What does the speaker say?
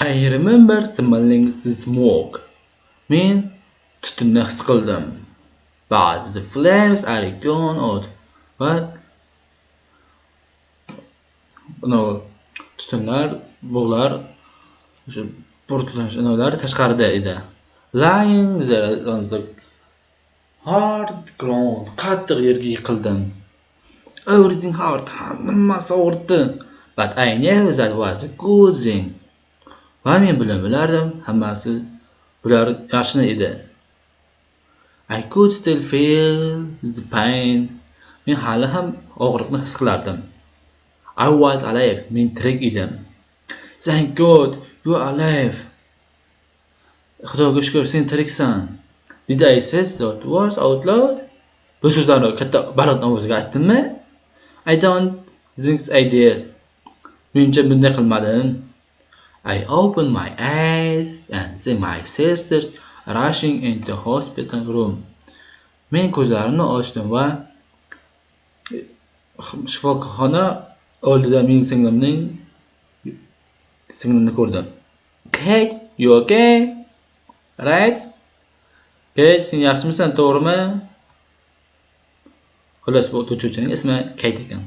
I remember smelling the smoke. Men tutunni his qildim. But the flames are gone out. But no, tutunlar, bug'lar o'sha portlash inolar tashqarida edi. Lying there on the hard ground, qattiq yerga yiqildim. Everything hurt, hammasi og'ritdi. But I knew that was a good thing. Va men bilardim, hammasi bular yaxshi edi. I could still feel the pain. Men hali ham og'riqni his qilardim. I was alive. Men tirik edim. Thank God, you are alive. Xudoga shukr, sen tiriksan. Did I say those words out loud? Bu so'zlarni katta baland ovozga aytdimmi? I don't think I did. Menimcha bunday qilmadim. I opened my eyes and see my sisters rushing into hospital room. Men ko'zlarimni ochdim va shifoxona oldida mening singlimni ko'rdim. Kate, you okay? Right? Kate, sen yaxshimisan, to'g'rimi? Xullas, bu o'qituvchining ismi Kate ekan.